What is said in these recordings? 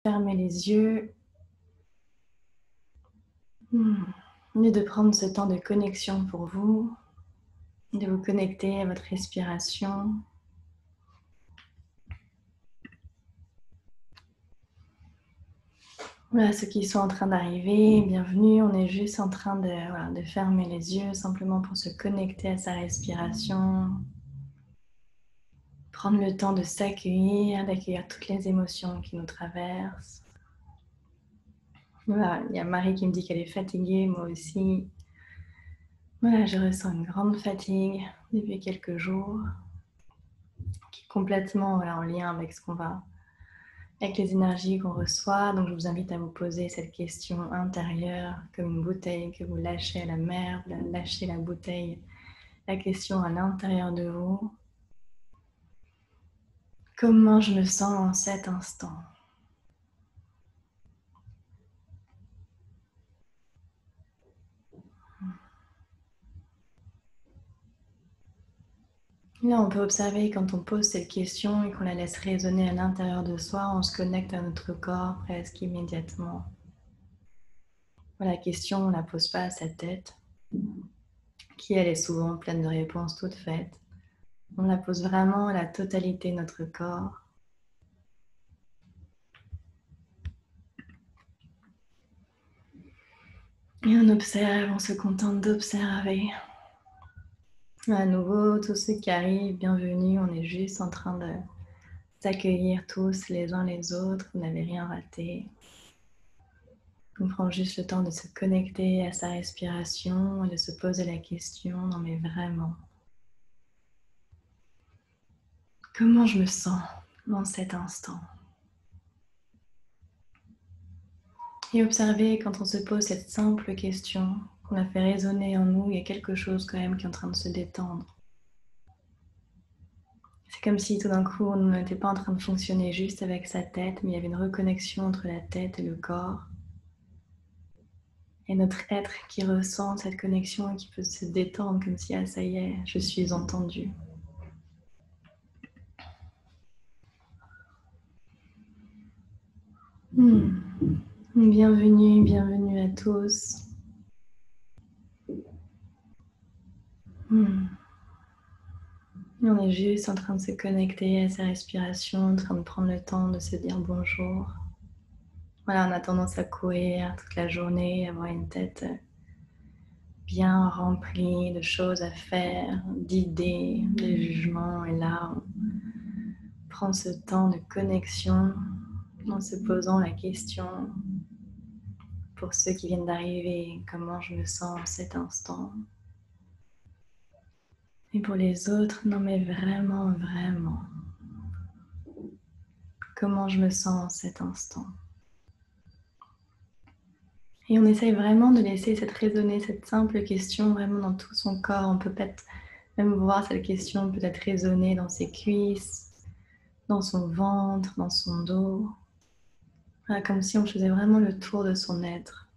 Fermez les yeux. Et de prendre ce temps de connexion pour vous, de vous connecter à votre respiration. Voilà, ceux qui sont en train d'arriver, bienvenue. On est juste en train de fermer les yeux simplement pour se connecter à sa respiration. Prendre le temps de s'accueillir, d'accueillir toutes les émotions qui nous traversent. Voilà, il y a Marie qui me dit qu'elle est fatiguée, moi aussi. Voilà, je ressens une grande fatigue depuis quelques jours, qui est complètement en lien avec ce qu'on va, avec les énergies qu'on reçoit. Donc je vous invite à vous poser cette question intérieure, comme une bouteille que vous lâchez à la mer, vous lâchez la bouteille, la question à l'intérieur de vous. Comment je me sens en cet instant ? Là, on peut observer quand on pose cette question et qu'on la laisse résonner à l'intérieur de soi, on se connecte à notre corps presque immédiatement. Voilà, la question, on ne la pose pas à sa tête, qui elle est souvent pleine de réponses toutes faites. On la pose vraiment à la totalité de notre corps. Et on observe, on se contente d'observer. À nouveau, tous ceux qui arrivent, bienvenue. On est juste en train de s'accueillir tous les uns les autres. Vous n'avez rien raté. On prend juste le temps de se connecter à sa respiration et de se poser la question, non mais vraiment, comment je me sens dans cet instant ? Et observez quand on se pose cette simple question, qu'on a fait résonner en nous, il y a quelque chose quand même qui est en train de se détendre. C'est comme si tout d'un coup on n'était pas en train de fonctionner juste avec sa tête, mais il y avait une reconnexion entre la tête et le corps. Et notre être qui ressent cette connexion et qui peut se détendre comme si, ah ça y est, je suis entendu. Bienvenue, bienvenue à tous. On est juste en train de se connecter à sa respiration, en train de prendre le temps de se dire bonjour. Voilà, on a tendance à courir toute la journée, avoir une tête bien remplie de choses à faire, d'idées, de jugements. Et là, on prend ce temps de connexion en se posant la question, pour ceux qui viennent d'arriver, comment je me sens en cet instant ? Et pour les autres, non mais vraiment, vraiment, comment je me sens en cet instant ? Et on essaye vraiment de laisser cette résonner, cette simple question vraiment dans tout son corps. On peut peut-être même voir cette question peut-être résonner dans ses cuisses, dans son ventre, dans son dos. Voilà, comme si on faisait vraiment le tour de son être.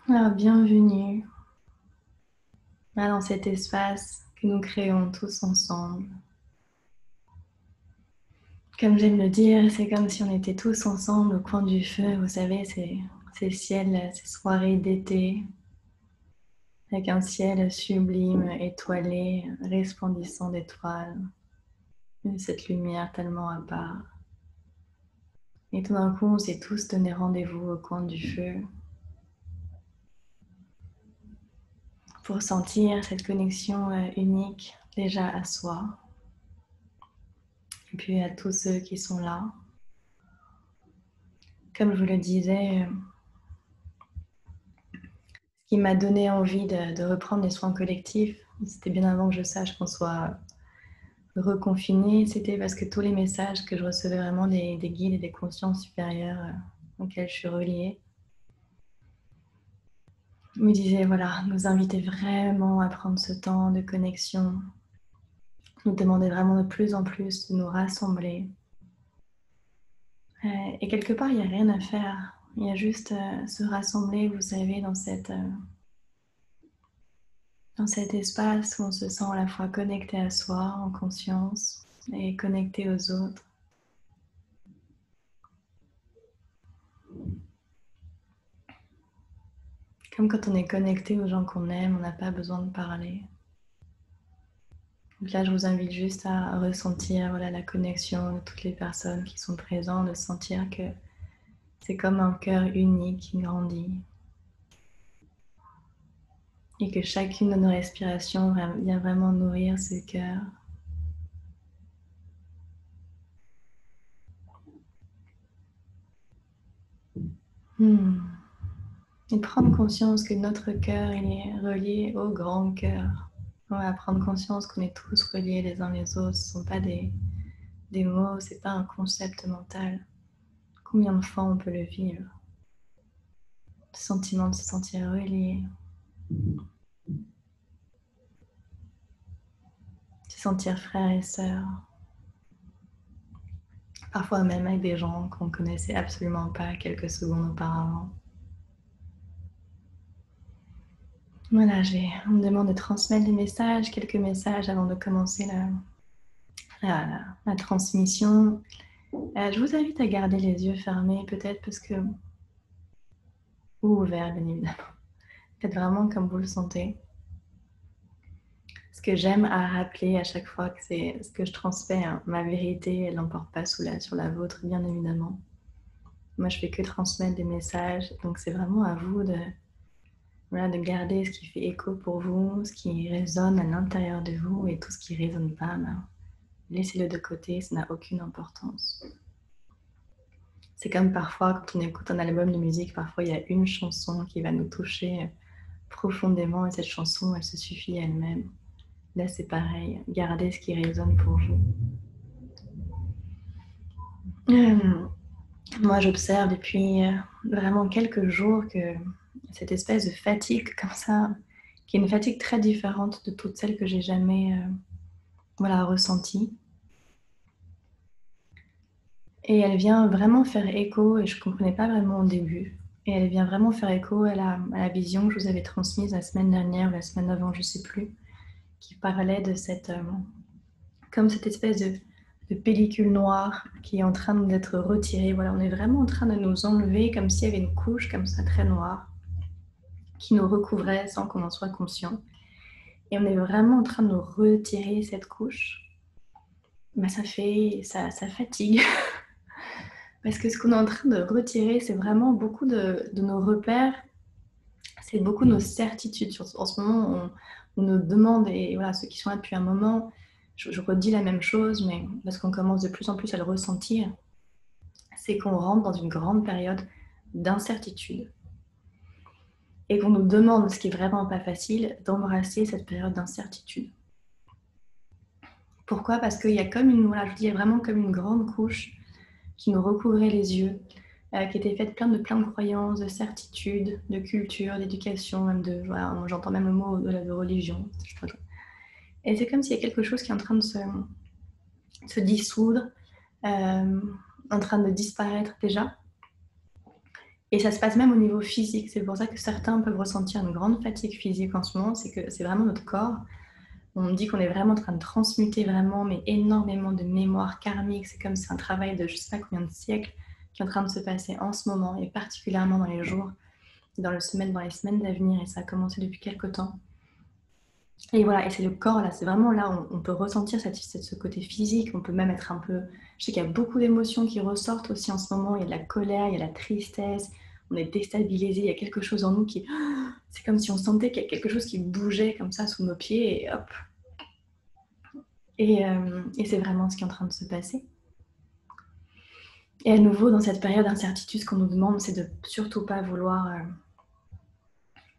Alors, bienvenue dans cet espace que nous créons tous ensemble. Comme j'aime le dire, c'est comme si on était tous ensemble au coin du feu. Vous savez, ces ciels, ces soirées d'été, avec un ciel sublime, étoilé, resplendissant d'étoiles, et cette lumière tellement à part. Et tout d'un coup, on s'est tous donné rendez-vous au coin du feu pour sentir cette connexion unique déjà à soi, et puis à tous ceux qui sont là. Comme je vous le disais, ce qui m'a donné envie de reprendre les soins collectifs, c'était bien avant que je sache qu'on soit reconfiné, c'était parce que tous les messages que je recevais vraiment des guides et des consciences supérieures auxquelles je suis reliée me disaient, voilà, nous inviter vraiment à prendre ce temps de connexion, nous demander vraiment de plus en plus de nous rassembler. Et quelque part, il n'y a rien à faire. Il y a juste se rassembler, vous savez, dans cet espace où on se sent à la fois connecté à soi, en conscience, et connecté aux autres. Comme quand on est connecté aux gens qu'on aime, on n'a pas besoin de parler. Donc là, je vous invite juste à ressentir voilà, la connexion de toutes les personnes qui sont présentes, de sentir que c'est comme un cœur unique qui grandit. Et que chacune de nos respirations vient vraiment nourrir ce cœur. Et prendre conscience que notre cœur il est relié au grand cœur. On va prendre conscience qu'on est tous reliés les uns les autres. Ce ne sont pas des mots, ce n'est pas un concept mental. Combien de fois on peut le vivre? Le sentiment de se sentir relié. Se sentir frère et sœur. Parfois même avec des gens qu'on ne connaissait absolument pas quelques secondes auparavant. Voilà, on me demande de transmettre des messages, quelques messages avant de commencer la transmission. Je vous invite à garder les yeux fermés peut-être parce que... ou ouverts bien évidemment. Faites vraiment comme vous le sentez. Ce que j'aime à rappeler à chaque fois, que c'est ce que je transmets, hein, ma vérité, elle n'emporte pas sur la vôtre bien évidemment. Moi je fais que transmettre des messages, donc c'est vraiment à vous de garder ce qui fait écho pour vous, ce qui résonne à l'intérieur de vous, et tout ce qui ne résonne pas, laissez-le de côté, ça n'a aucune importance. C'est comme parfois quand on écoute un album de musique, parfois il y a une chanson qui va nous toucher profondément et cette chanson elle se suffit à elle-même. Là c'est pareil, gardez ce qui résonne pour vous. Moi j'observe depuis vraiment quelques jours que cette espèce de fatigue comme ça, qui est une fatigue très différente de toutes celles que j'ai jamais ressenties. Et elle vient vraiment faire écho, et je ne comprenais pas vraiment au début, et elle vient vraiment faire écho à la vision que je vous avais transmise la semaine dernière ou la semaine d'avant, je ne sais plus, qui parlait de comme cette espèce de pellicule noire qui est en train d'être retirée. Voilà, on est vraiment en train de nous enlever comme s'il y avait une couche comme ça très noire qui nous recouvrait sans qu'on en soit conscient. Et on est vraiment en train de nous retirer cette couche. Ça fatigue. Parce que ce qu'on est en train de retirer, c'est vraiment beaucoup de nos repères, c'est beaucoup de nos certitudes. En ce moment, on nous demande, et voilà, ceux qui sont là depuis un moment, je redis la même chose, mais parce qu'on commence de plus en plus à le ressentir, c'est qu'on rentre dans une grande période d'incertitude. Et qu'on nous demande, ce qui est vraiment pas facile, d'embrasser cette période d'incertitude. Pourquoi? Parce qu'il y a comme il y a vraiment comme une grande couche qui nous recouvrait les yeux, qui était faite plein de croyances, de certitudes, de culture, d'éducation, même j'entends même le mot de religion. Et c'est comme s'il y a quelque chose qui est en train de se dissoudre, en train de disparaître déjà. Et ça se passe même au niveau physique. C'est pour ça que certains peuvent ressentir une grande fatigue physique en ce moment. C'est que c'est vraiment notre corps. On me dit qu'on est vraiment en train de transmuter mais énormément de mémoire karmique. C'est comme c'est un travail de je ne sais pas combien de siècles qui est en train de se passer en ce moment, et particulièrement dans les jours, dans les semaines d'avenir, et ça a commencé depuis quelques temps. Et voilà, et c'est le corps là, c'est vraiment là où on peut ressentir ce côté physique, on peut même être un peu... Je sais qu'il y a beaucoup d'émotions qui ressortent aussi en ce moment, il y a de la colère, il y a de la tristesse, on est déstabilisé, il y a quelque chose en nous qui... C'est comme si on sentait qu'il y a quelque chose qui bougeait comme ça sous nos pieds, et hop. Et c'est vraiment ce qui est en train de se passer. Et à nouveau, dans cette période d'incertitude, ce qu'on nous demande, c'est de surtout pas vouloir...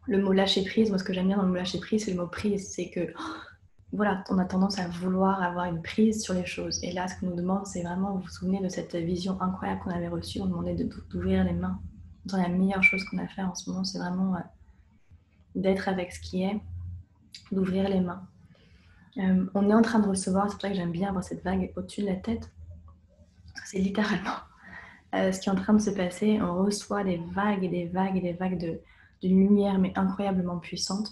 Le mot lâcher prise, moi ce que j'aime bien dans le mot lâcher prise, c'est le mot prise. C'est que, voilà, on a tendance à vouloir avoir une prise sur les choses. Et là, ce qu'on nous demande, c'est vraiment, vous vous souvenez de cette vision incroyable qu'on avait reçue, on demandait d'ouvrir les mains. Dans la meilleure chose qu'on a à faire en ce moment, c'est vraiment d'être avec ce qui est, d'ouvrir les mains. On est en train de recevoir, c'est pour ça que j'aime bien avoir cette vague au-dessus de la tête. C'est littéralement ce qui est en train de se passer. On reçoit des vagues et des vagues et des vagues de lumière, mais incroyablement puissante.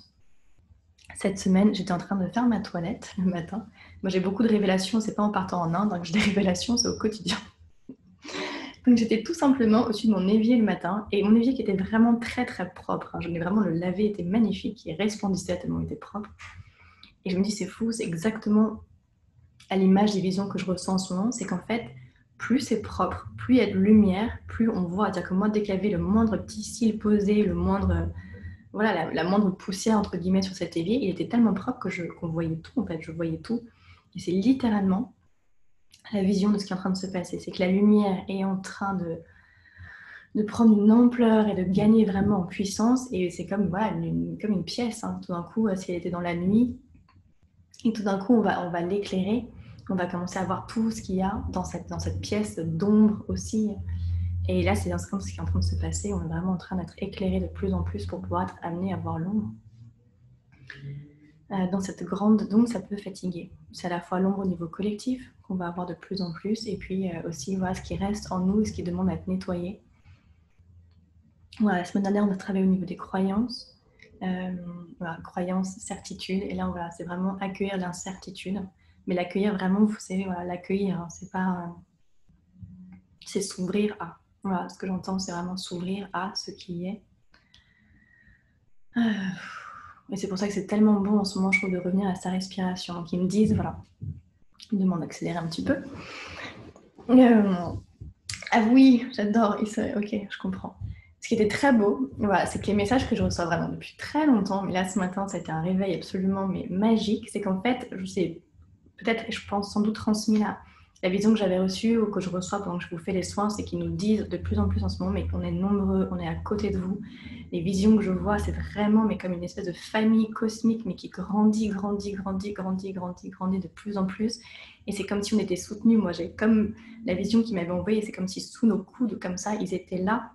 Cette semaine, j'étais en train de faire ma toilette le matin. Moi, j'ai beaucoup de révélations, c'est pas en partant en Inde que j'ai des révélations, c'est au quotidien. Donc, j'étais tout simplement au-dessus de mon évier le matin, et mon évier qui était vraiment très très propre. J'en ai vraiment, le lavé était magnifique, il resplendissait tellement il était propre. Et je me dis, c'est fou, c'est exactement à l'image des visions que je ressens en ce moment, c'est qu'en fait, plus c'est propre, plus il y a de lumière, plus on voit. C'est-à-dire que moi, dès qu'il y avait le moindre petit cil posé, le moindre, voilà, la moindre poussière entre guillemets sur cet évier, il était tellement propre qu'on voyait tout en fait, je voyais tout. Et c'est littéralement la vision de ce qui est en train de se passer. C'est que la lumière est en train de prendre une ampleur et de gagner vraiment en puissance. Et c'est comme, voilà, comme une pièce. Hein. Tout d'un coup, si elle était dans la nuit, et tout d'un coup, on va l'éclairer. On va commencer à voir tout ce qu'il y a dans cette pièce d'ombre aussi. Et là, c'est ce qui est en train de se passer. On est vraiment en train d'être éclairé de plus en plus pour pouvoir être amené à voir l'ombre. Dans cette grande... Donc, ça peut fatiguer. C'est à la fois l'ombre au niveau collectif qu'on va avoir de plus en plus, et puis aussi voilà, ce qui reste en nous, ce qui demande à être nettoyé. Voilà, la semaine dernière, on a travaillé au niveau des croyances. Voilà, croyances, certitudes. Et là, voilà, c'est vraiment accueillir l'incertitude. Mais l'accueillir vraiment, vous savez, voilà, l'accueillir, hein, c'est pas... c'est s'ouvrir à. Voilà, ce que j'entends, c'est vraiment s'ouvrir à ce qui est. Et c'est pour ça que c'est tellement bon en ce moment, je trouve, de revenir à sa respiration. Donc, ils me disent, voilà, ils me demandent d'accélérer un petit peu. Ah oui, j'adore. Ok, je comprends. Ce qui était très beau, voilà, c'est que les messages que je reçois vraiment depuis très longtemps, mais là ce matin ça a été un réveil absolument mais magique, c'est qu'en fait, je sais, peut-être, je pense sans doute transmis la vision que j'avais reçue ou que je reçois pendant que je vous fais les soins, c'est qu'ils nous disent de plus en plus en ce moment, mais qu'on est nombreux, on est à côté de vous. Les visions que je vois, c'est vraiment mais comme une espèce de famille cosmique, mais qui grandit de plus en plus. Et c'est comme si on était soutenus. Moi, j'ai comme la vision qu'ils m'avaient envoyée, c'est comme si sous nos coudes, comme ça, ils étaient là,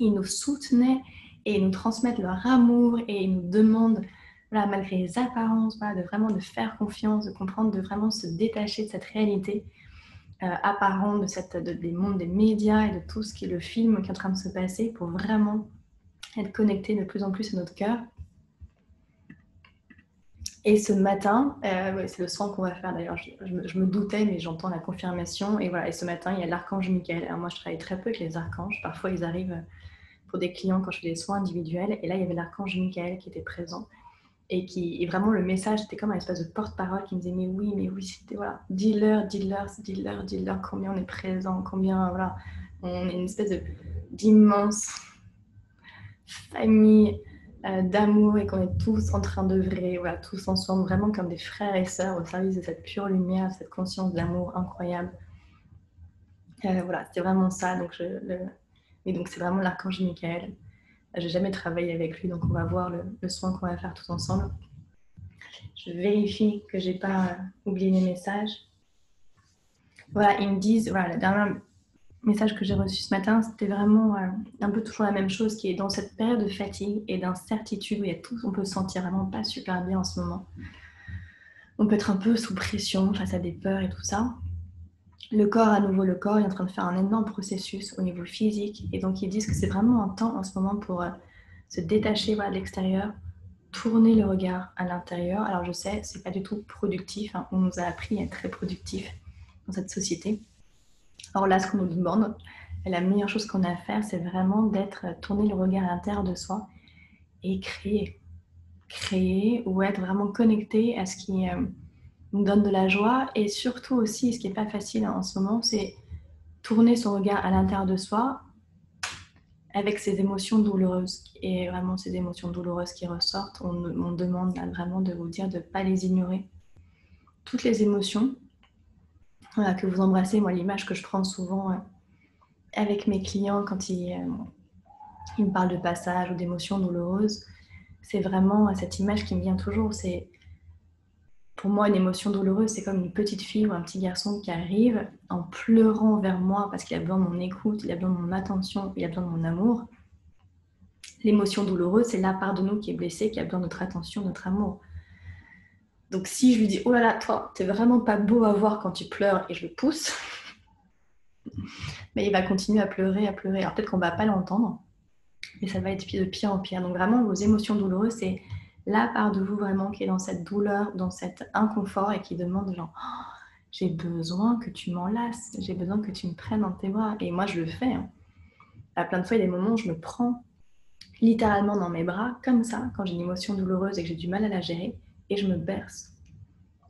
ils nous soutenaient et ils nous transmettent leur amour et ils nous demandent, voilà, malgré les apparences, voilà, de vraiment de faire confiance, de comprendre, de vraiment se détacher de cette réalité apparente, des mondes des médias et de tout ce qui est le film qui est en train de se passer pour vraiment être connecté de plus en plus à notre cœur. Et ce matin, c'est le soin qu'on va faire d'ailleurs, je me doutais, mais j'entends la confirmation. Et voilà, et ce matin, il y a l'archange Michael. Alors moi, je travaille très peu avec les archanges. Parfois, ils arrivent pour des clients quand je fais des soins individuels. Et là, il y avait l'archange Michael qui était présent. Et vraiment, le message, c'était comme un espèce de porte-parole qui me disait mais oui, c'était voilà, dis-leur combien on est présent, combien, voilà, on est une espèce d'immense famille d'amour et qu'on est tous en train d'œuvrer, voilà, tous ensemble, vraiment comme des frères et sœurs au service de cette pure lumière, cette conscience d'amour incroyable. Voilà, c'était vraiment ça. Et donc, c'est vraiment l'archange Michael. J'ai jamais travaillé avec lui, donc on va voir le soin qu'on va faire tous ensemble. Je vérifie que j'ai pas oublié mes messages. Voilà, ils me disent, voilà, le dernier message que j'ai reçu ce matin, c'était vraiment un peu toujours la même chose, qui est dans cette période de fatigue et d'incertitude où il y a tout, on peut se sentir vraiment pas super bien en ce moment. On peut être un peu sous pression face à des peurs et tout ça. Le corps, à nouveau, le corps est en train de faire un énorme processus au niveau physique. Et donc, ils disent que c'est vraiment un temps en ce moment pour se détacher, voilà, de l'extérieur, tourner le regard à l'intérieur. Alors, je sais, c'est pas du tout productif. Hein. On nous a appris à être très productif dans cette société. Alors là, ce qu'on nous demande, la meilleure chose qu'on a à faire, c'est vraiment tourner le regard à l'intérieur de soi et créer ou être vraiment connecté à ce qui nous donne de la joie. Et surtout aussi, ce qui n'est pas facile en ce moment, c'est tourner son regard à l'intérieur de soi avec ces émotions douloureuses. Et vraiment ces émotions douloureuses qui ressortent, on demande là, vraiment de vous dire de ne pas les ignorer. Toutes les émotions, voilà, que vous embrassez. Moi, l'image que je prends souvent avec mes clients quand ils me parlent de passage ou d'émotions douloureuses, c'est vraiment cette image qui me vient toujours. C'est, pour moi, une émotion douloureuse, c'est comme une petite fille ou un petit garçon qui arrive en pleurant vers moi parce qu'il a besoin de mon écoute, il a besoin de mon attention, il a besoin de mon amour. L'émotion douloureuse, c'est la part de nous qui est blessée, qui a besoin de notre attention, notre amour. Donc si je lui dis « Oh là là, toi, t'es vraiment pas beau à voir quand tu pleures » et je le pousse, Mais il va continuer à pleurer, à pleurer. Alors peut-être qu'on ne va pas l'entendre, mais ça va être de pire en pire. Donc vraiment, vos émotions douloureuses, c'est la part de vous vraiment qui est dans cette douleur, dans cet inconfort et qui demande genre oh, j'ai besoin que tu m'enlaces, j'ai besoin que tu me prennes dans tes bras. Et moi, je le fais. Hein. À plein de fois, il y a des moments où je me prends littéralement dans mes bras, comme ça, quand j'ai une émotion douloureuse et que j'ai du mal à la gérer, et je me berce.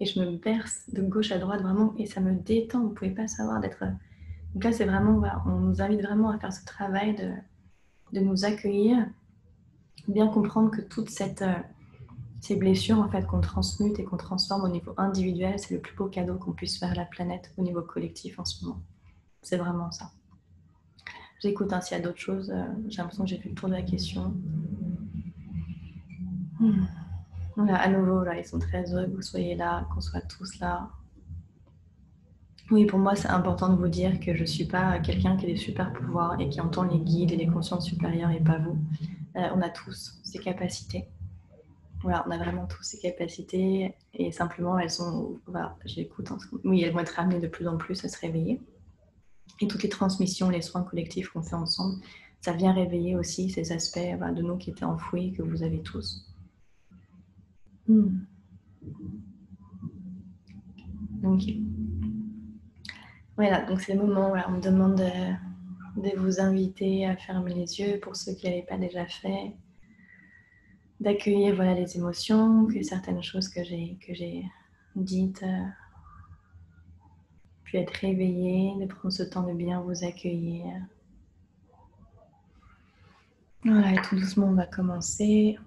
Et je me berce de gauche à droite vraiment, et ça me détend. Vous ne pouvez pas savoir d'être... Donc là, c'est vraiment, voilà, on nous invite vraiment à faire ce travail de nous accueillir, bien comprendre que toutes ces blessures en fait, qu'on transmute et qu'on transforme au niveau individuel, c'est le plus beau cadeau qu'on puisse faire à la planète au niveau collectif en ce moment. C'est vraiment ça. J'écoute, hein, s'il y a d'autres choses, j'ai l'impression que j'ai fait le tour de la question. Voilà, à nouveau, là, ils sont très heureux que vous soyez là, qu'on soit tous là. Oui, pour moi, c'est important de vous dire que je ne suis pas quelqu'un qui a des super pouvoirs et qui entend les guides et les consciences supérieures et pas vous. On a tous ces capacités. Voilà, on a vraiment tous ces capacités et simplement, elles sont... Voilà, j'écoute. Oui, elles vont être amenées de plus en plus à se réveiller. Et toutes les transmissions, les soins collectifs qu'on fait ensemble, ça vient réveiller aussi ces aspects voilà, de nous qui étaient enfouis, que vous avez tous. Donc, voilà, donc c'est le moment où on me demande de vous inviter à fermer les yeux pour ceux qui n'avaient pas déjà fait, d'accueillir voilà, les émotions, que certaines choses que j'ai dites puissent être réveillées, de prendre ce temps de bien vous accueillir. Voilà, et tout doucement, on va commencer.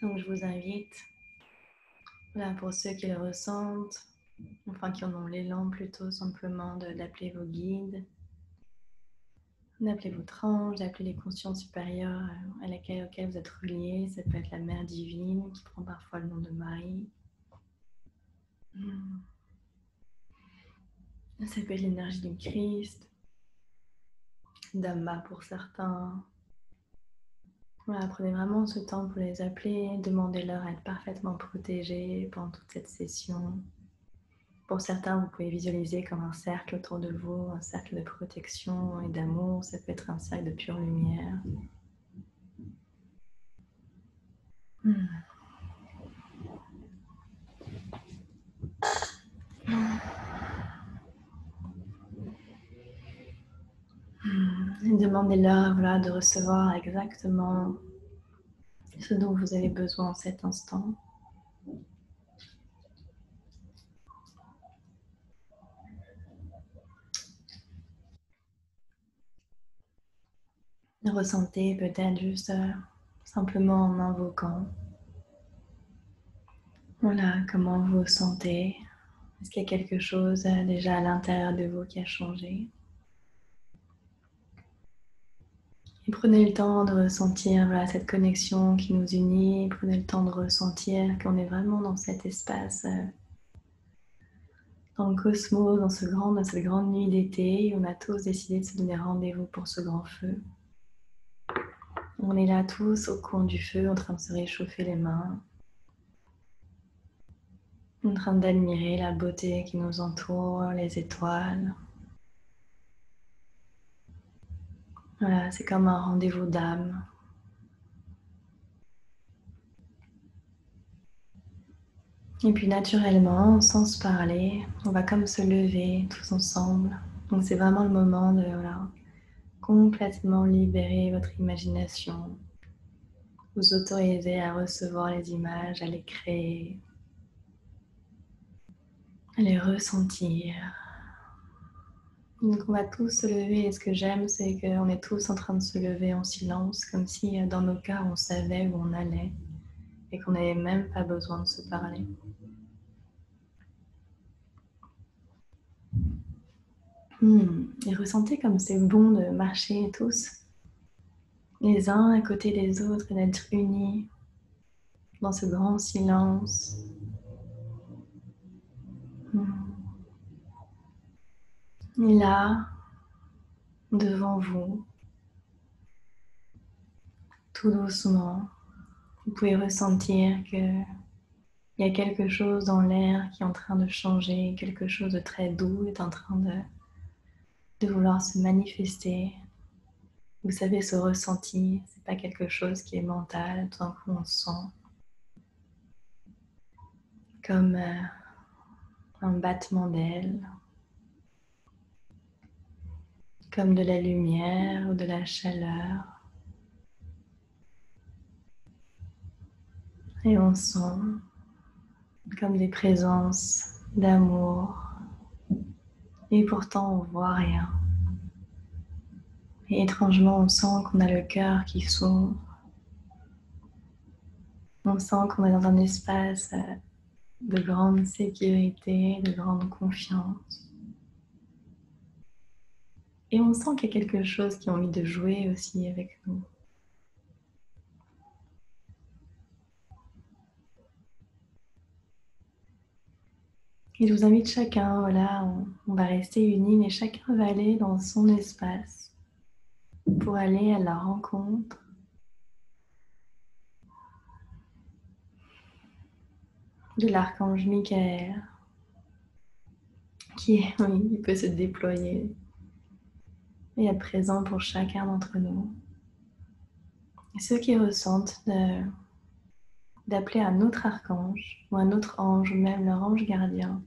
Donc, je vous invite, voilà, pour ceux qui le ressentent, enfin qui en ont l'élan plutôt, simplement d'appeler vos guides, d'appeler votre ange, d'appeler les consciences supérieures auxquelles vous êtes reliés. Ça peut être la Mère divine qui prend parfois le nom de Marie. Ça peut être l'énergie du Christ, d'Amma pour certains. Voilà, prenez vraiment ce temps pour les appeler, demandez-leur à être parfaitement protégés pendant toute cette session. Pour certains, vous pouvez visualiser comme un cercle autour de vous, un cercle de protection et d'amour. Ça peut être un cercle de pure lumière. Et demandez-leur voilà, de recevoir exactement ce dont vous avez besoin en cet instant. Ressentez peut-être juste simplement en invoquant. Voilà, comment vous vous sentez. Est-ce qu'il y a quelque chose déjà à l'intérieur de vous qui a changé? Et prenez le temps de ressentir voilà, cette connexion qui nous unit. Prenez le temps de ressentir qu'on est vraiment dans cet espace, dans le cosmos, dans cette grande nuit d'été. On a tous décidé de se donner rendez-vous pour ce grand feu. On est là tous au coin du feu, en train de se réchauffer les mains, en train d'admirer la beauté qui nous entoure, les étoiles. Voilà, c'est comme un rendez-vous d'âme. Et puis naturellement, sans se parler, on va comme se lever tous ensemble. Donc c'est vraiment le moment de voilà, complètement libérer votre imagination, vous autoriser à recevoir les images, à les créer, à les ressentir. Donc on va tous se lever et ce que j'aime c'est qu'on est tous en train de se lever en silence comme si dans nos cœurs on savait où on allait et qu'on n'avait même pas besoin de se parler. Et ressentez comme c'est bon de marcher tous les uns à côté des autres et d'être unis dans ce grand silence. Et là, devant vous, tout doucement. Vous pouvez ressentir qu'il y a quelque chose dans l'air qui est en train de changer, quelque chose de très doux est en train de vouloir se manifester. Vous savez, ce ressenti, c'est pas quelque chose qui est mental, tout d'un coup on sent comme un battement d'ailes, comme de la lumière ou de la chaleur. Et on sent comme des présences d'amour. Et pourtant on voit rien. Et étrangement on sent qu'on a le cœur qui s'ouvre. On sent qu'on est dans un espace de grande sécurité, de grande confiance. Et on sent qu'il y a quelque chose qui a envie de jouer aussi avec nous. Et je vous invite chacun, voilà, on va rester unis, mais chacun va aller dans son espace pour aller à la rencontre de l'archange Michael, oui, il peut se déployer et être présent pour chacun d'entre nous. Et ceux qui ressentent d'appeler un autre archange ou un autre ange ou même leur ange gardien,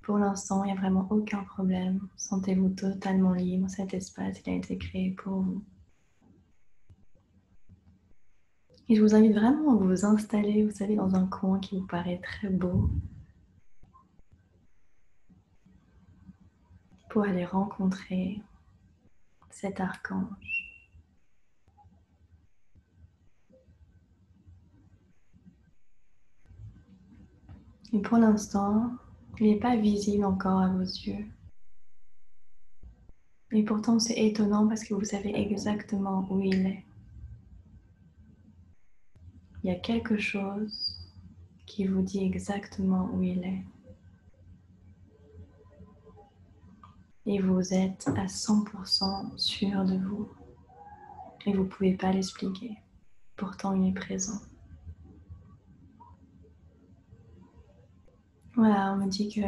pour l'instant, il n'y a vraiment aucun problème. Sentez-vous totalement libre. Cet espace, il a été créé pour vous. Et je vous invite vraiment à vous installer, vous savez, dans un coin qui vous paraît très beau, pour aller rencontrer cet archange. Et pour l'instant, il n'est pas visible encore à vos yeux. Et pourtant, c'est étonnant parce que vous savez exactement où il est. Il y a quelque chose qui vous dit exactement où il est. Et vous êtes à 100% sûr de vous. Et vous ne pouvez pas l'expliquer. Pourtant, il est présent. Voilà, on me dit que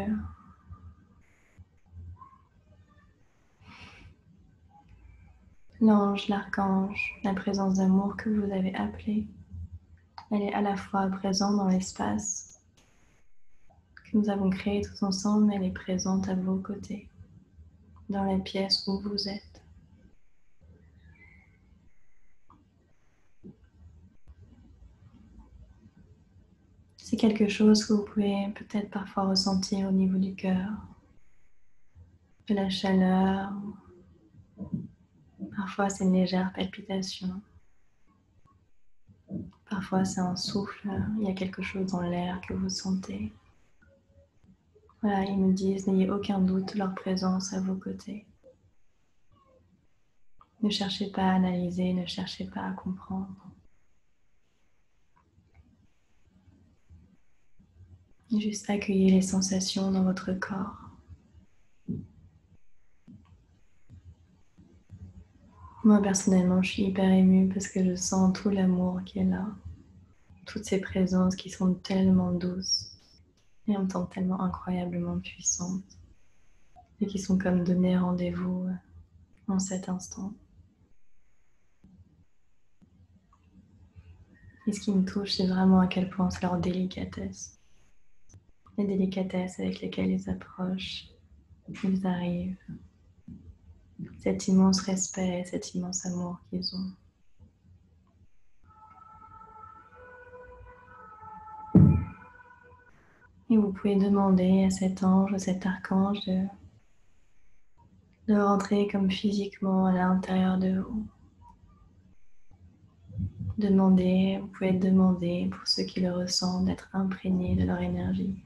l'ange, l'archange, la présence d'amour que vous avez appelée, elle est à la fois présente dans l'espace que nous avons créé tous ensemble, mais elle est présente à vos côtés, dans la pièce où vous êtes. C'est quelque chose que vous pouvez peut-être parfois ressentir au niveau du cœur, de la chaleur, parfois c'est une légère palpitation, parfois c'est un souffle, il y a quelque chose dans l'air que vous sentez. Voilà, ils me disent, n'ayez aucun doute de leur présence à vos côtés. Ne cherchez pas à analyser, ne cherchez pas à comprendre. Juste accueillez les sensations dans votre corps. Moi personnellement, je suis hyper émue parce que je sens tout l'amour qui est là. Toutes ces présences qui sont tellement douces et en même temps tellement incroyablement puissantes et qui sont comme données rendez-vous en cet instant. Et ce qui me touche, c'est vraiment à quel point c'est leur délicatesse. Les délicatesses avec lesquelles ils approchent, ils arrivent. Cet immense respect, cet immense amour qu'ils ont. Et vous pouvez demander à cet ange, à cet archange de rentrer comme physiquement à l'intérieur de vous. Demandez, vous pouvez demander pour ceux qui le ressentent d'être imprégnés de leur énergie.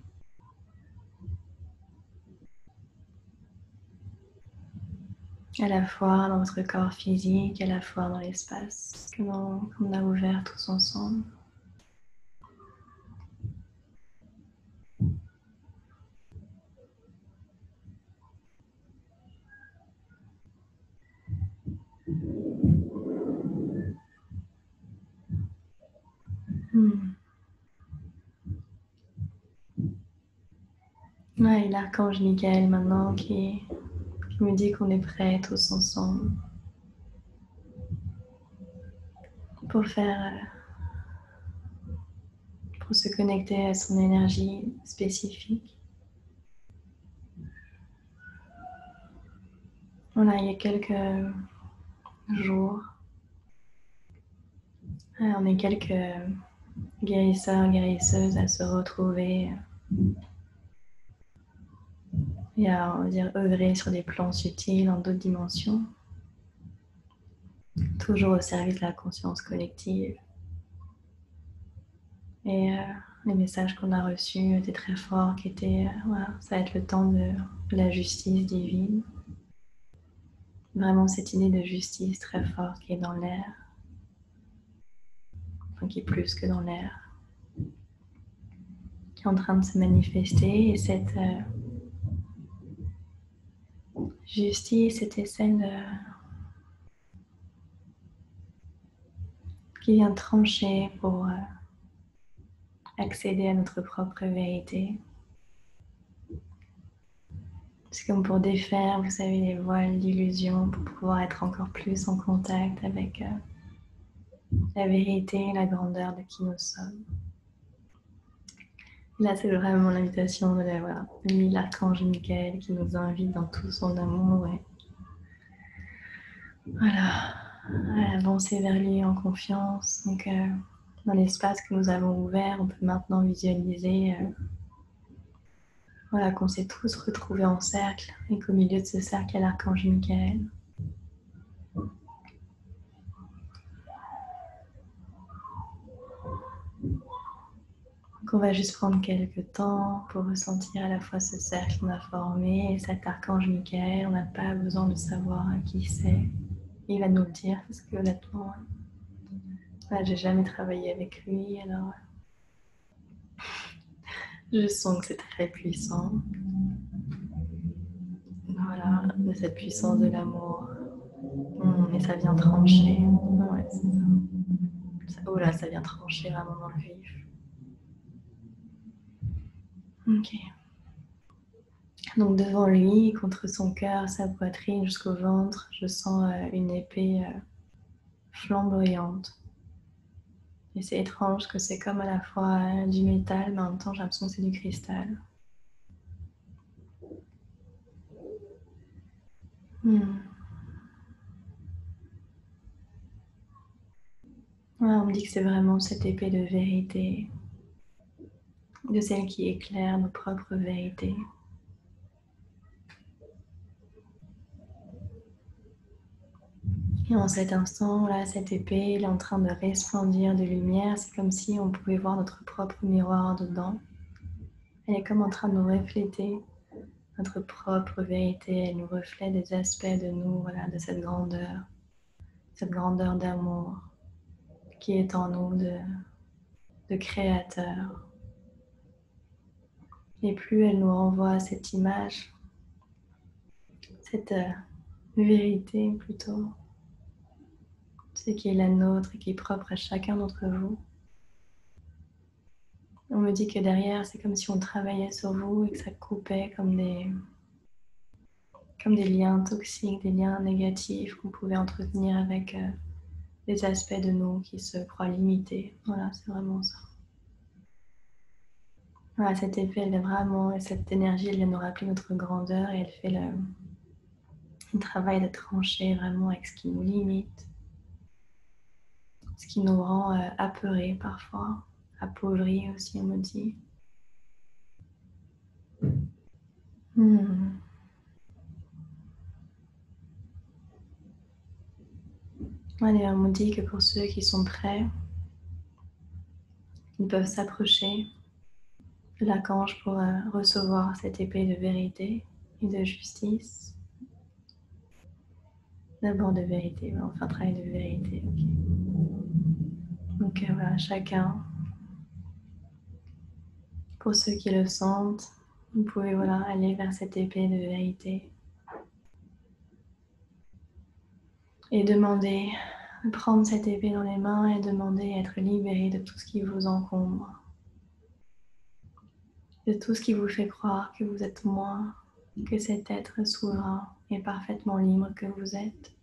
À la fois dans votre corps physique, à la fois dans l'espace qu'on a ouvert tous ensemble. Ouais, et l'archange Michael maintenant qui me dit qu'on est prêts tous ensemble pour pour se connecter à son énergie spécifique. Voilà, il y a quelques jours, on est quelques guérisseurs, guérisseuses à se retrouver et à, on va dire, œuvrer sur des plans subtils dans d'autres dimensions, toujours au service de la conscience collective. Et les messages qu'on a reçus étaient très forts, qui étaient, voilà, ça va être le temps de la justice divine. Vraiment cette idée de justice très forte qui est dans l'air, enfin qui est plus que dans l'air, qui est en train de se manifester. Et cette justice, c'était celle qui vient trancher pour accéder à notre propre vérité. C'est comme pour défaire, vous savez, les voiles d'illusion, pour pouvoir être encore plus en contact avec la vérité et la grandeur de qui nous sommes. Là, c'est vraiment l'invitation de l'archange Michael qui nous invite dans tout son amour et voilà, à avancer vers lui en confiance. Donc, dans l'espace que nous avons ouvert, on peut maintenant visualiser voilà, qu'on s'est tous retrouvés en cercle et qu'au milieu de ce cercle, il y a l'archange Michael. Donc on va juste prendre quelques temps pour ressentir à la fois ce cercle qu'on a formé et cet archange Michael. On n'a pas besoin de savoir qui c'est. Il va nous le dire parce que honnêtement, j'ai jamais travaillé avec lui, alors je sens que c'est très puissant. Voilà, de cette puissance de l'amour. Et ça vient trancher. Ouais, c'est ça. Oh là, ça vient trancher vraiment dans le vif. Ok. Donc devant lui, contre son cœur, sa poitrine jusqu'au ventre, je sens une épée flamboyante. Et c'est étrange que c'est comme à la fois du métal, mais en même temps j'ai l'impression que c'est du cristal. Ouais, on me dit que c'est vraiment cette épée de vérité, de celle qui éclaire nos propres vérités. Et en cet instant-là, cette épée, elle est en train de resplendir de lumière. C'est comme si on pouvait voir notre propre miroir dedans. Elle est comme en train de nous refléter notre propre vérité. Elle nous reflète des aspects de nous, voilà, de cette grandeur d'amour qui est en nous, de créateur. Et plus elle nous renvoie cette image, cette vérité plutôt, ce qui est la nôtre et qui est propre à chacun d'entre vous. On me dit que derrière, c'est comme si on travaillait sur vous et que ça coupait comme des liens toxiques, des liens négatifs qu'on pouvait entretenir avec des aspects de nous qui se croient limités. Voilà, c'est vraiment ça. Voilà, cet effet, elle est vraiment, et cette énergie, elle vient nous rappeler notre grandeur et elle fait le travail de trancher vraiment avec ce qui nous limite, ce qui nous rend apeurés parfois, appauvris aussi, on me dit. Allez, on me dit que pour ceux qui sont prêts, ils peuvent s'approcher de l'archange pour recevoir cette épée de vérité et de justice. D'abord de vérité, enfin travail de vérité. Okay. Donc voilà, chacun, pour ceux qui le sentent, vous pouvez aller vers cette épée de vérité et demander Prendre cette épée dans les mains et demander à être libéré de tout ce qui vous encombre, de tout ce qui vous fait croire que vous êtes moins que cet être souverain et parfaitement libre que vous êtes.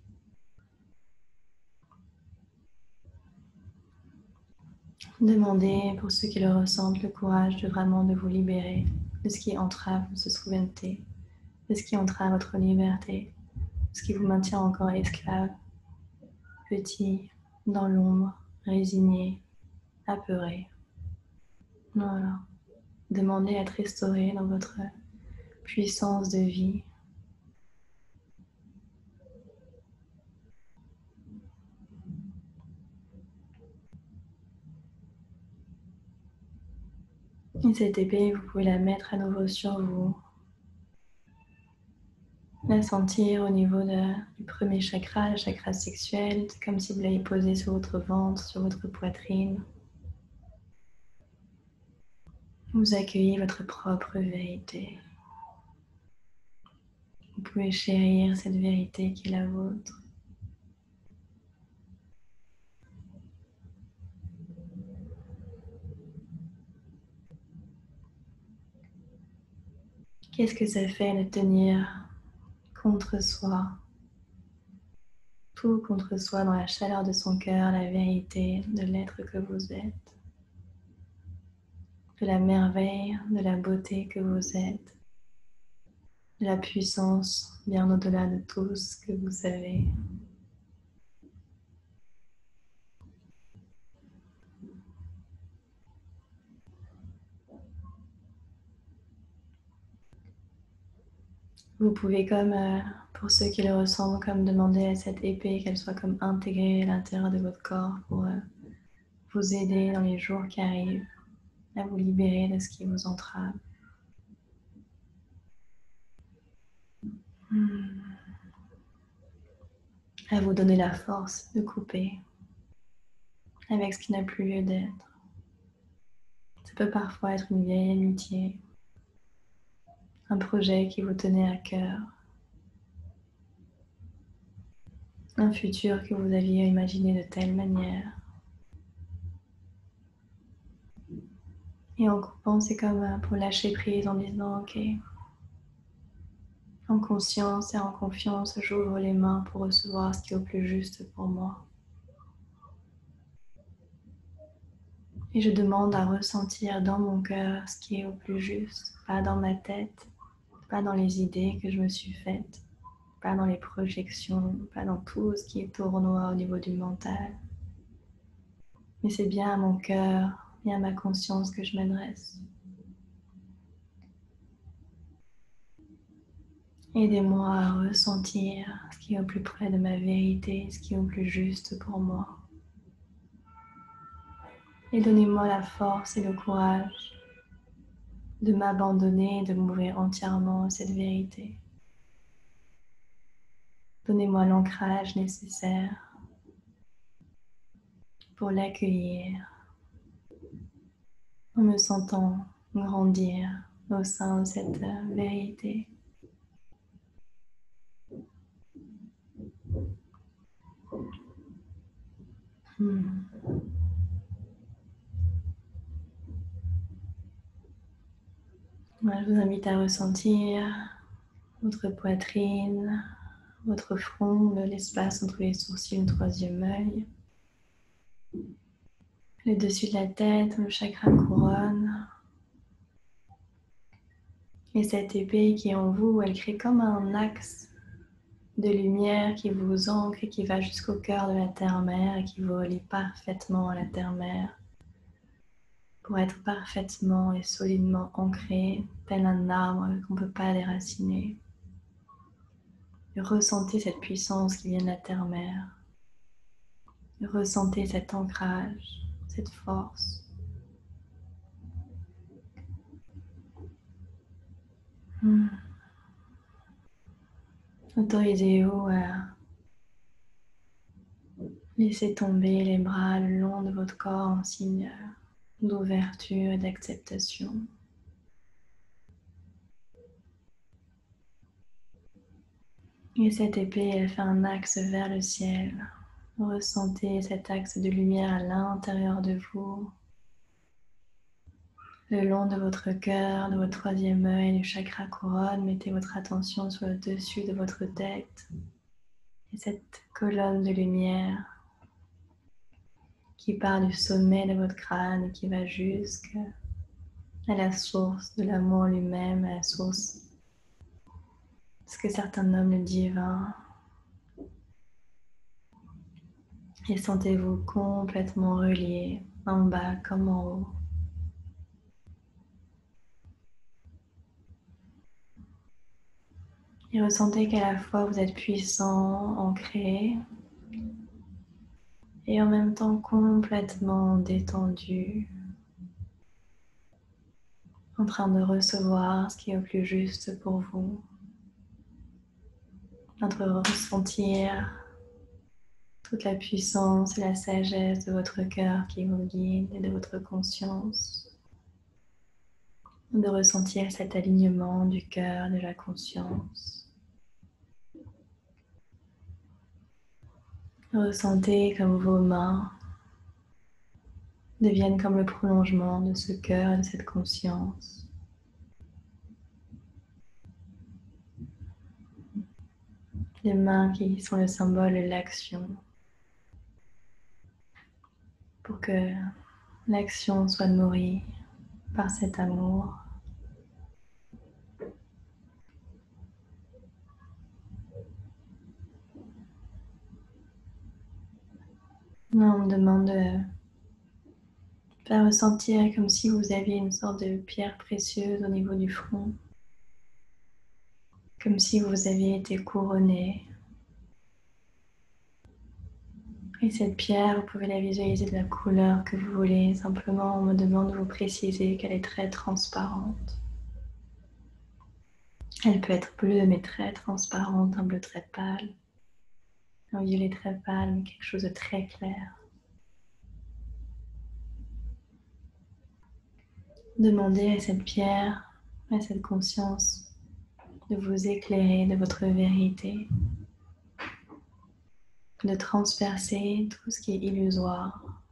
Demandez, pour ceux qui le ressentent, le courage de vraiment de vous libérer de ce qui entrave votre souveraineté, de ce qui entrave votre liberté, de ce qui vous maintient encore esclave, petit, dans l'ombre, résigné, apeuré. Voilà. Demandez à être restauré dans votre puissance de vie. Et cette épée, vous pouvez la mettre à nouveau sur vous. La sentir au niveau du premier chakra, le chakra sexuel. C'est comme si vous l'avez posée sur votre ventre, sur votre poitrine. Vous accueillez votre propre vérité. Vous pouvez chérir cette vérité qui est la vôtre. Qu'est-ce que ça fait de tenir contre soi, tout contre soi dans la chaleur de son cœur, la vérité de l'être que vous êtes, de la merveille, de la beauté que vous êtes, de la puissance bien au-delà de tout ce que vous savez. Vous pouvez comme, pour ceux qui le ressentent, comme demander à cette épée qu'elle soit comme intégrée à l'intérieur de votre corps pour vous aider dans les jours qui arrivent à vous libérer de ce qui vous entrave. À vous donner la force de couper avec ce qui n'a plus lieu d'être. Ça peut parfois être une vieille amitié, un projet qui vous tenait à cœur, un futur que vous aviez imaginé de telle manière. Et en coupant, c'est comme pour lâcher prise en disant ok, en conscience et en confiance, j'ouvre les mains pour recevoir ce qui est au plus juste pour moi. Et je demande à ressentir dans mon cœur ce qui est au plus juste, pas dans ma tête, pas dans les idées que je me suis faites, pas dans les projections, pas dans tout ce qui est tournois au niveau du mental. Mais c'est bien à mon cœur et à ma conscience que je m'adresse. Aidez-moi à ressentir ce qui est au plus près de ma vérité, ce qui est au plus juste pour moi. Et donnez-moi la force et le courage de m'abandonner et de m'ouvrir entièrement à cette vérité. Donnez-moi l'ancrage nécessaire pour l'accueillir en me sentant grandir au sein de cette vérité. Voilà, je vous invite à ressentir votre poitrine, votre front, l'espace entre les sourcils et le troisième œil, le dessus de la tête, le chakra couronne. Et cette épée qui est en vous, elle crée comme un axe de lumière qui vous ancre et qui va jusqu'au cœur de la terre-mère et qui vous relie parfaitement à la terre-mère pour être parfaitement et solidement ancré tel un arbre qu'on ne peut pas déraciner. Et ressentez cette puissance qui vient de la terre-mère. Ressentez cet ancrage, cette force. Autorisez-vous à laisser tomber les bras le long de votre corps en signe d'ouverture et d'acceptation. Et cette épée, elle fait un axe vers le ciel, Ressentez cet axe de lumière à l'intérieur de vous, le long de votre cœur, de votre troisième œil, du chakra couronne. Mettez votre attention sur le dessus de votre tête et cette colonne de lumière qui part du sommet de votre crâne et qui va jusqu'à la source de l'amour lui-même, à la source de ce que certains nomment le divin. Et sentez-vous complètement relié, en bas comme en haut. Et ressentez qu'à la fois vous êtes puissant, ancré, et en même temps complètement détendu, en train de recevoir ce qui est au plus juste pour vous, en train de ressentir toute la puissance et la sagesse de votre cœur qui vous guide et de votre conscience, de ressentir cet alignement du cœur, de la conscience. Ressentez comme vos mains deviennent comme le prolongement de ce cœur, de cette conscience. Les mains qui sont le symbole de l'action, pour que l'action soit nourrie par cet amour. Là, on me demande de faire ressentir comme si vous aviez une sorte de pierre précieuse au niveau du front, comme si vous aviez été couronné. Et cette pierre, vous pouvez la visualiser de la couleur que vous voulez. Simplement, on me demande de vous préciser qu'elle est très transparente. Elle peut être bleue, mais très transparente, un bleu très pâle, un violet très pâle, mais quelque chose de très clair. Demandez à cette pierre, à cette conscience, de vous éclairer de votre vérité, de transpercer tout ce qui est illusoire,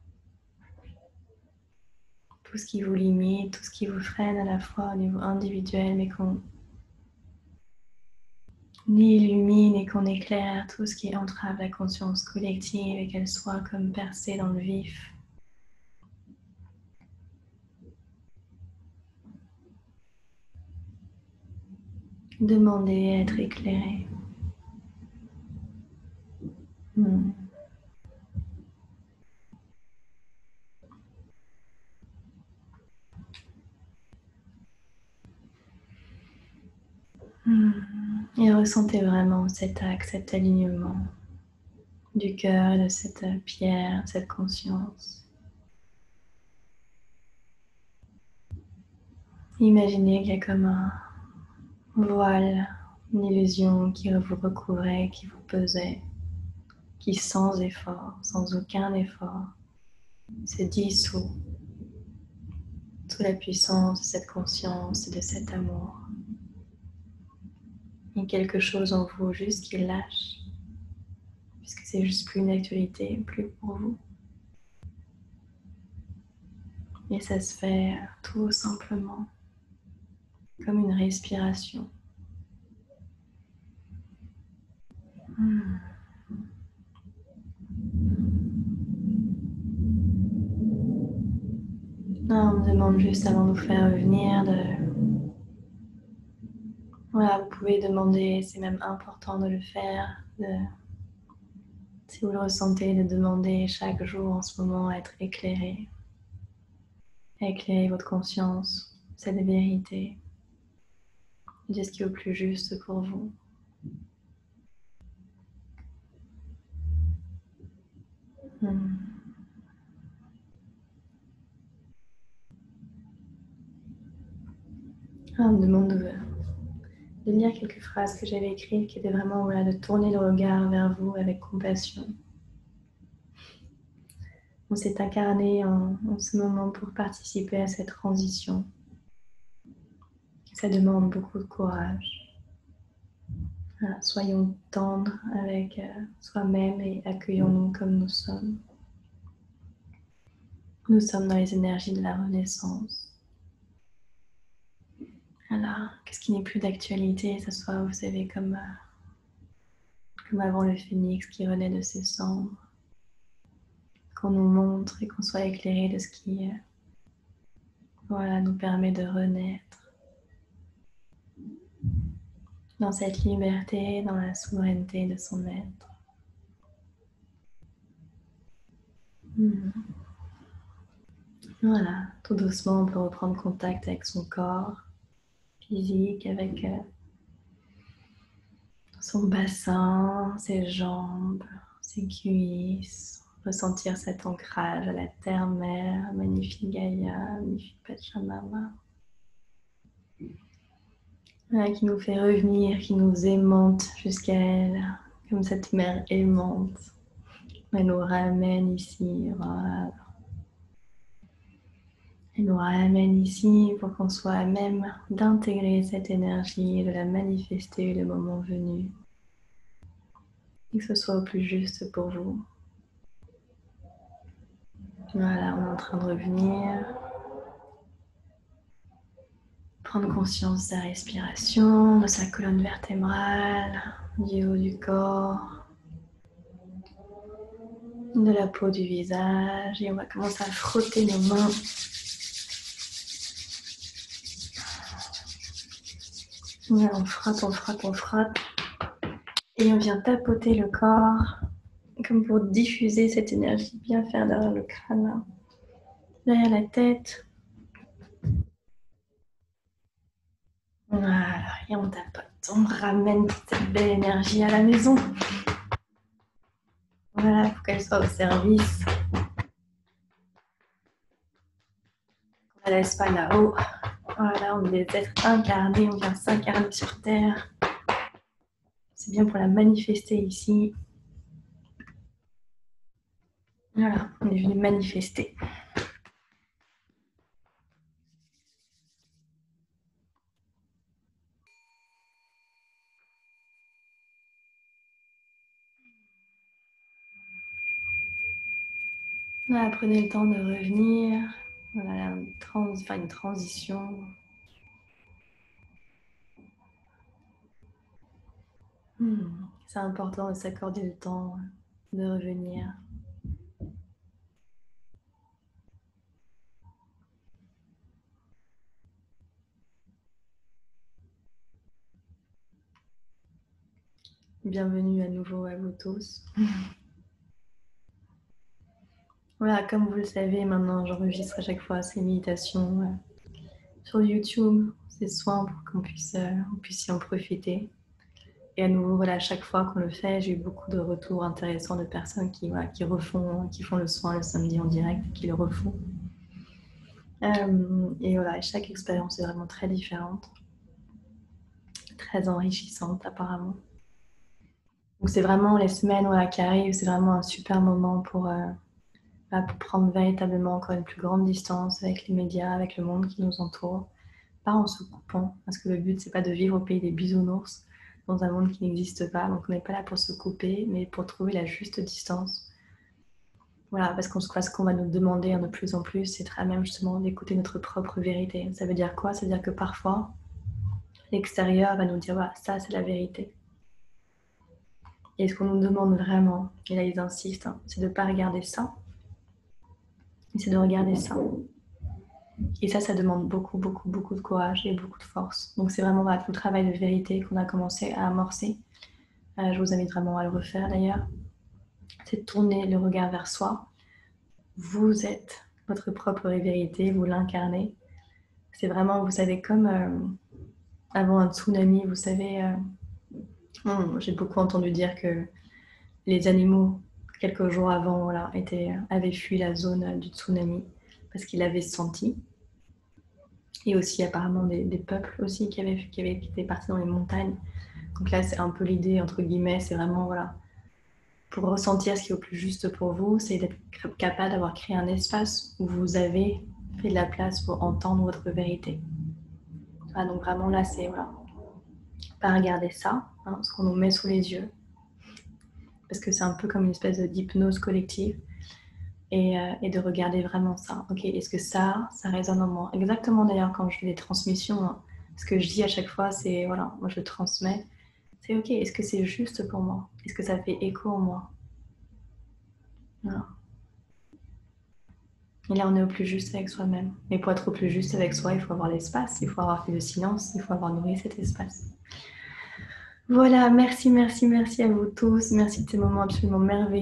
tout ce qui vous limite, tout ce qui vous freine à la fois au niveau individuel, mais qu'on illumine et qu'on éclaire tout ce qui entrave la conscience collective et qu'elle soit comme percée dans le vif. Demandez à être éclairé. Et ressentez vraiment cet axe, cet alignement du cœur, de cette pierre, cette conscience. Imaginez qu'il y a comme un voile, une illusion qui vous recouvrait, qui vous pesait, qui sans effort, sans aucun effort, se dissout sous la puissance de cette conscience et de cet amour. Il y a quelque chose en vous juste qui lâche, puisque c'est juste plus une actualité, plus pour vous. Et ça se fait tout simplement, comme une respiration. Là, on me demande juste avant de vous faire revenir de... Voilà, vous pouvez demander, c'est même important de le faire, si vous le ressentez, de demander chaque jour en ce moment à être éclairé. À éclairer votre conscience, cette vérité, de ce qui est au plus juste pour vous. On me demande de lire quelques phrases que j'avais écrites qui étaient vraiment voilà, de tourner le regard vers vous avec compassion. On s'est incarné en ce moment pour participer à cette transition. Ça demande beaucoup de courage. Voilà, soyons tendres avec soi-même et accueillons-nous comme nous sommes. Nous sommes dans les énergies de la renaissance. Voilà, qu'est-ce qui n'est plus d'actualité, que ce soit, vous savez, comme avant le phénix qui renaît de ses cendres, qu'on nous montre et qu'on soit éclairé de ce qui voilà, nous permet de renaître dans cette liberté, dans la souveraineté de son être. Voilà, tout doucement on peut reprendre contact avec son corps physique, avec son bassin, ses jambes, ses cuisses, ressentir cet ancrage à la terre-mère, magnifique Gaïa, magnifique Pachamama, voilà, qui nous fait revenir, qui nous aimante jusqu'à elle, comme cette mère aimante. Elle nous ramène ici, voilà. Elle nous ramène ici pour qu'on soit à même d'intégrer cette énergie et de la manifester le moment venu. Et que ce soit au plus juste pour vous. Voilà, on est en train de revenir. Prendre conscience de sa respiration, de sa colonne vertébrale, du haut du corps, de la peau du visage. Et on va commencer à frotter nos mains. Voilà, on frotte, on frotte, on frotte. Et on vient tapoter le corps, comme pour diffuser cette énergie, bien faire derrière le crâne, derrière la tête. Voilà, et on tapote, on ramène toute cette belle énergie à la maison. Voilà, pour qu'elle soit au service. On ne la laisse pas là-haut. Voilà, on est des êtres incarnés, on vient s'incarner sur Terre. C'est bien pour la manifester ici. Voilà, on est venu manifester. Voilà, prenez le temps de revenir. Voilà, une transition. C'est important de s'accorder le temps de revenir. Bienvenue à nouveau à vous tous. Voilà, comme vous le savez, maintenant j'enregistre à chaque fois ces méditations sur YouTube, ces soins pour qu'on puisse y en profiter. Et à nouveau, voilà, à chaque fois qu'on le fait, j'ai eu beaucoup de retours intéressants de personnes qui font le soin le samedi en direct et qui le refont. Et voilà, chaque expérience est vraiment très différente, très enrichissante apparemment. Donc c'est vraiment les semaines qui arrivent, c'est vraiment un super moment pour prendre véritablement encore une plus grande distance avec les médias, avec le monde qui nous entoure, pas en se coupant, parce que le but c'est pas de vivre au pays des bisounours dans un monde qui n'existe pas, donc on n'est pas là pour se couper, mais pour trouver la juste distance. Voilà, parce ce qu'on va nous demander de plus en plus, c'est très même justement d'écouter notre propre vérité. Ça veut dire quoi? Ça veut dire que parfois, l'extérieur va nous dire voilà, ça c'est la vérité. Et ce qu'on nous demande vraiment, et là ils insistent, c'est de ne pas regarder ça, mais c'est de regarder ça. Et ça demande beaucoup, beaucoup, beaucoup de courage et beaucoup de force. Donc c'est vraiment tout le travail de vérité qu'on a commencé à amorcer. Je vous invite vraiment à le refaire d'ailleurs. C'est de tourner le regard vers soi. Vous êtes votre propre vérité, vous l'incarnez. C'est vraiment, vous savez, comme avant un tsunami, vous savez, j'ai beaucoup entendu dire que les animaux, quelques jours avant, avaient fui la zone du tsunami parce qu'ils l'avaient senti. Et aussi apparemment des peuples aussi qui étaient partis dans les montagnes. Donc là, c'est un peu l'idée, entre guillemets, c'est vraiment, voilà, pour ressentir ce qui est au plus juste pour vous, c'est d'être capable d'avoir créé un espace où vous avez fait de la place pour entendre votre vérité. Ah, donc vraiment là, c'est voilà, pas regarder ça, hein, ce qu'on nous met sous les yeux, parce que c'est un peu comme une espèce d'hypnose collective, et de regarder vraiment ça. Ok, est-ce que ça résonne en moi? Exactement d'ailleurs quand je fais des transmissions, hein, ce que je dis à chaque fois, c'est voilà, moi je transmets, c'est ok, est-ce que c'est juste pour moi? Est-ce que ça fait écho en moi? Voilà. Et là, on est au plus juste avec soi-même. Mais pour être au plus juste avec soi, il faut avoir l'espace, il faut avoir fait le silence, il faut avoir nourri cet espace. Voilà, merci à vous tous. Merci de ces moments absolument merveilleux.